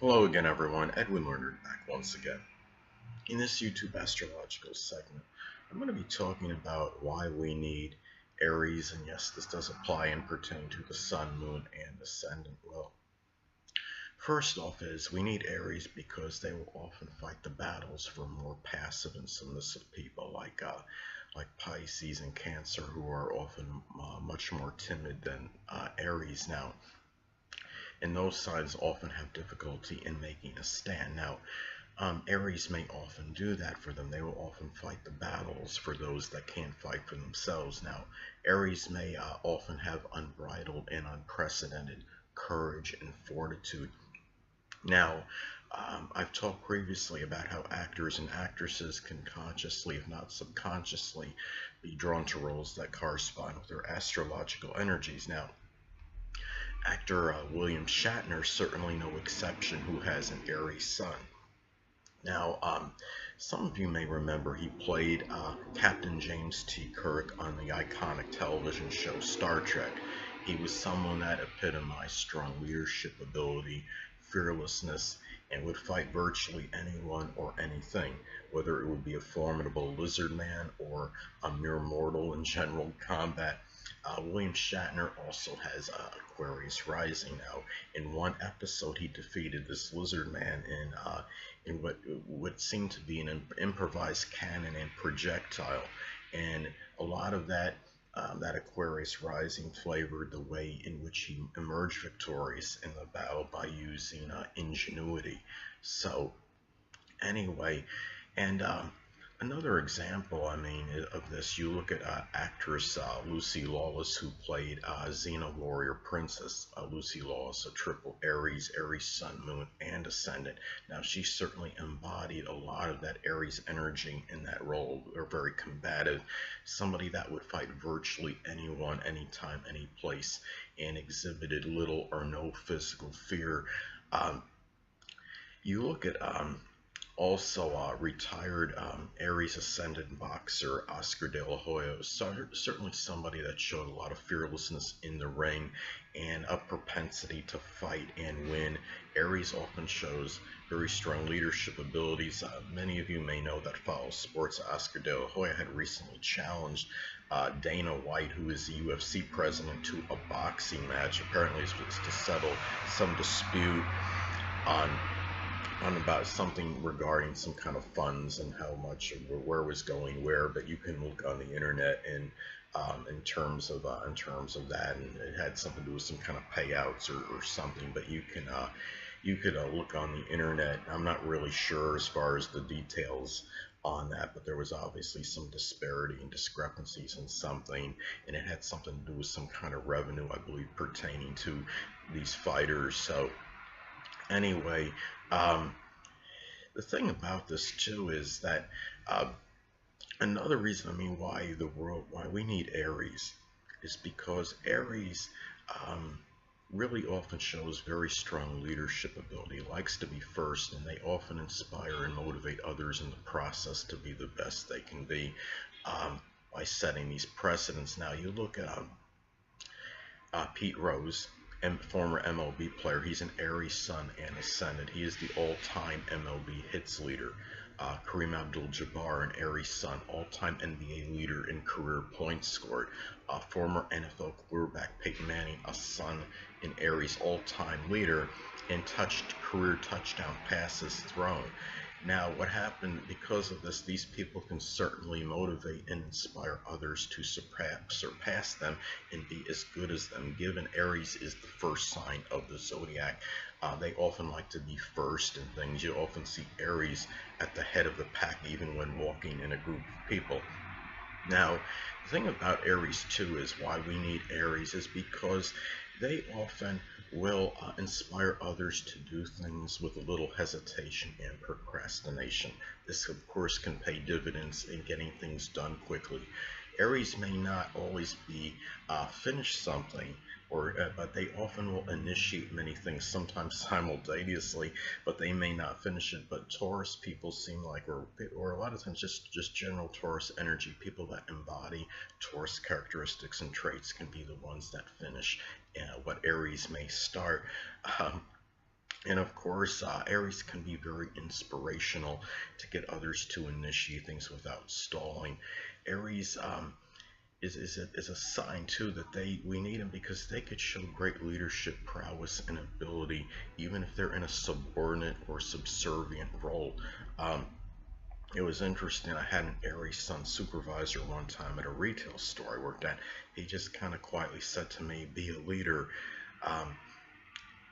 Hello again, everyone. Edwin Learnard back once again. In this YouTube astrological segment, I'm going to be talking about why we need Aries, and yes, this does apply and pertain to the Sun, Moon, and Ascendant. Well, first off is we need Aries because they will often fight the battles for more passive and submissive people like Pisces and Cancer, who are often much more timid than Aries. Now, and those signs often have difficulty in making a stand. Now, Aries may often do that for them. They will often fight the battles for those that can't fight for themselves. Now, Aries may often have unbridled and unprecedented courage and fortitude. Now, I've talked previously about how actors and actresses can consciously, if not subconsciously, be drawn to roles that correspond with their astrological energies. Now, actor William Shatner certainly no exception, who has an Aries sun. Now, some of you may remember he played Captain James T. Kirk on the iconic television show Star Trek. He was someone that epitomized strong leadership ability, fearlessness, and would fight virtually anyone or anything, whether it would be a formidable lizard man or a mere mortal in general combat. William Shatner also has Aquarius rising. Now, in one episode, he defeated this lizard man in what would seem to be an improvised cannon and projectile, and a lot of that Aquarius rising flavored the way in which he emerged victorious in the battle by using ingenuity. So, anyway, and another example, of this, you look at actress Lucy Lawless, who played Xena Warrior Princess. Lucy Lawless, a triple Aries, Sun, Moon, and Ascendant. Now, she certainly embodied a lot of that Aries energy in that role. They're very combative, somebody that would fight virtually anyone, anytime, any place, and exhibited little or no physical fear. You look at also retired Aries Ascendant boxer Oscar De La Hoya was certainly somebody that showed a lot of fearlessness in the ring and a propensity to fight and win. Aries often shows very strong leadership abilities. Many of you may know that follow sports. Oscar De La Hoya had recently challenged Dana White, who is the UFC president, to a boxing match. Apparently it was to settle some dispute on about something regarding some kind of funds and how much or where it was going where, but you can look on the internet and in terms of that, and it had something to do with some kind of payouts or something. But you could look on the internet. I'm not really sure as far as the details on that, but there was obviously some disparity and discrepancies in something, and it had something to do with some kind of revenue, I believe, pertaining to these fighters. So anyway, the thing about this too is that another reason, why we need Aries is because Aries really often shows very strong leadership ability, likes to be first, and they often inspire and motivate others in the process to be the best they can be by setting these precedents. Now, you look at Pete Rose, former MLB player. He's an Aries Sun and Ascendant. He is the all-time MLB hits leader. Kareem Abdul-Jabbar, an Aries Sun, all-time NBA leader in career points scored. Former NFL quarterback Peyton Manning, a Sun in Aries, all-time leader in career touchdown passes thrown. Now, what happened because of this, these people can certainly motivate and inspire others to surpass them and be as good as them. Given Aries is the first sign of the zodiac, they often like to be first in things. You often see Aries at the head of the pack, even when walking in a group of people. Now, the thing about Aries too is why we need Aries is because they often will inspire others to do things with a little hesitation and procrastination. This, of course, can pay dividends in getting things done quickly. Aries may not always be finish something, but they often will initiate many things, sometimes simultaneously, but they may not finish it. But Taurus people seem like, or a lot of times just general Taurus energy, people that embody Taurus characteristics and traits can be the ones that finish what Aries may start. And of course, Aries can be very inspirational to get others to initiate things without stalling. Aries is a sign too that we need them because they could show great leadership prowess and ability even if they're in a subordinate or subservient role. Um, it was interesting. I had an Aries Sun supervisor one time at a retail store I worked at. He just kind of quietly said to me, "Be a leader." Um,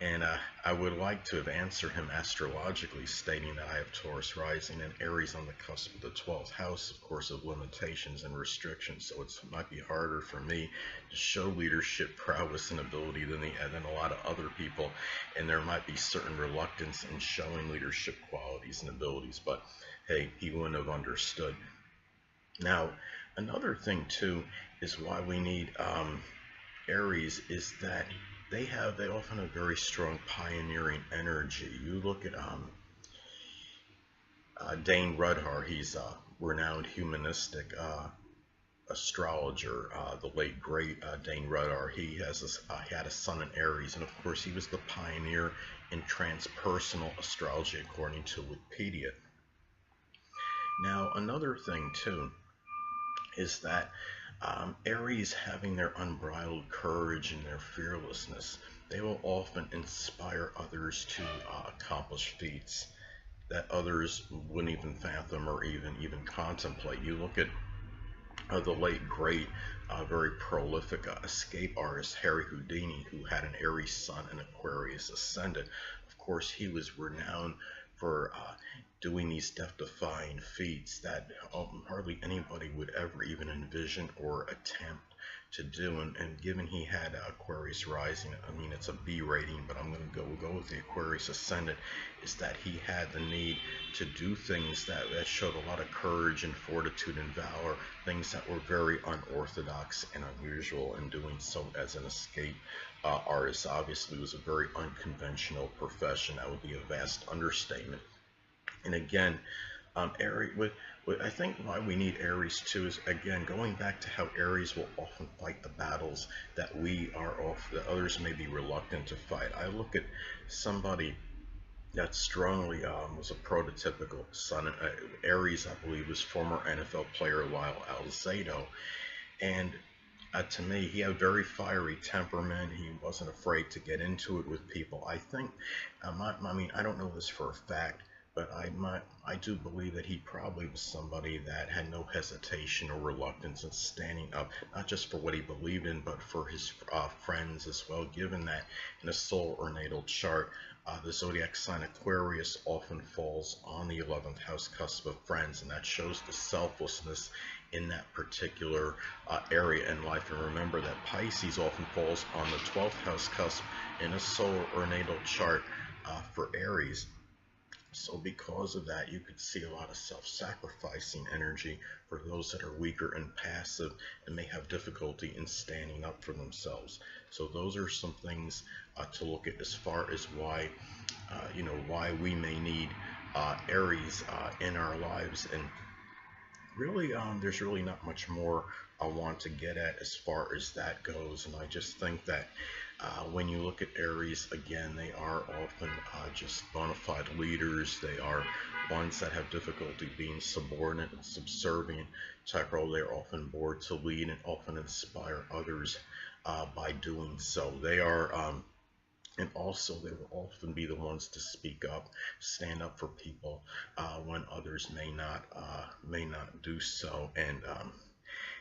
and I would like to have answered him astrologically, stating that I have Taurus rising and Aries on the cusp of the 12th house, of course, of limitations and restrictions. So it might be harder for me to show leadership prowess and ability than a lot of other people. And there might be certain reluctance in showing leadership qualities and abilities. But hey, he wouldn't have understood. Now, another thing too is why we need Aries is that they often have very strong pioneering energy. You look at Dane Rudhar. He's a renowned humanistic astrologer, the late great Dane Rudhar. He had a sun in Aries, and of course he was the pioneer in transpersonal astrology according to Wikipedia. Now another thing too is that Aries, having their unbridled courage and their fearlessness, they will often inspire others to accomplish feats that others wouldn't even fathom or even contemplate. You look at the late great, very prolific escape artist Harry Houdini, who had an Aries Sun and Aquarius Ascendant. Of course, he was renowned for doing these death-defying feats that hardly anybody would ever even envision or attempt to do. And given he had Aquarius rising, I mean it's a B rating, but I'm going to go with the Aquarius Ascendant, is that he had the need to do things that showed a lot of courage and fortitude and valor, things that were very unorthodox and unusual, and doing so as an escape artist obviously was a very unconventional profession. That would be a vast understatement. And again, Aries, I think why we need Aries too is, again, going back to how Aries will often fight the battles that that others may be reluctant to fight. I look at somebody that strongly was a prototypical Sun. Aries, I believe, was former NFL player Lyle Alzado, and to me, he had a very fiery temperament. He wasn't afraid to get into it with people. I think, I mean, I don't know this for a fact, but I do believe that he probably was somebody that had no hesitation or reluctance in standing up, not just for what he believed in, but for his friends as well, given that in a solar or natal chart, the zodiac sign Aquarius often falls on the 11th house cusp of friends, and that shows the selflessness in that particular area in life. And remember that Pisces often falls on the 12th house cusp in a solar or natal chart for Aries. So because of that, you could see a lot of self-sacrificing energy for those that are weaker and passive and may have difficulty in standing up for themselves. So those are some things to look at as far as why, why we may need Aries in our lives. And really, there's really not much more I want to get at as far as that goes. And I just think that when you look at Aries, again, they are often just bona fide leaders. They are ones that have difficulty being subordinate and subservient type role. They're often born to lead and often inspire others by doing so. They are, and also they will often be the ones to speak up, stand up for people when others may not do so.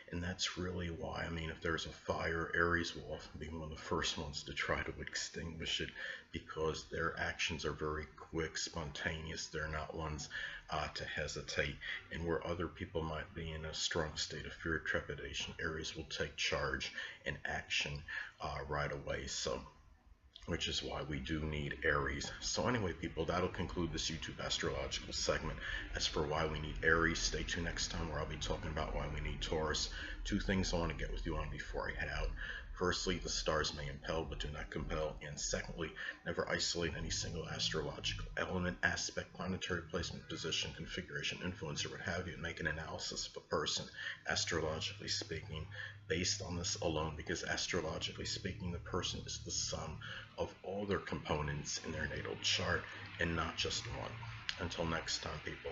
And that's really why, I mean, if there's a fire, Aries will often be one of the first ones to try to extinguish it, because their actions are very quick, spontaneous. They're not ones to hesitate. And where other people might be in a strong state of fear, trepidation, Aries will take charge and action right away. So, which is why we do need Aries. So anyway, people, that'll conclude this YouTube astrological segment. As for why we need Aries, stay tuned next time where I'll be talking about why we need Taurus. Two things I want to get with you on before I head out. Firstly, the stars may impel but do not compel. And secondly, never isolate any single astrological element, aspect, planetary placement, position, configuration, influence, or what have you. Make an analysis of a person, astrologically speaking, based on this alone, because astrologically speaking, the person is the sum of all their components in their natal chart and not just one. Until next time, people.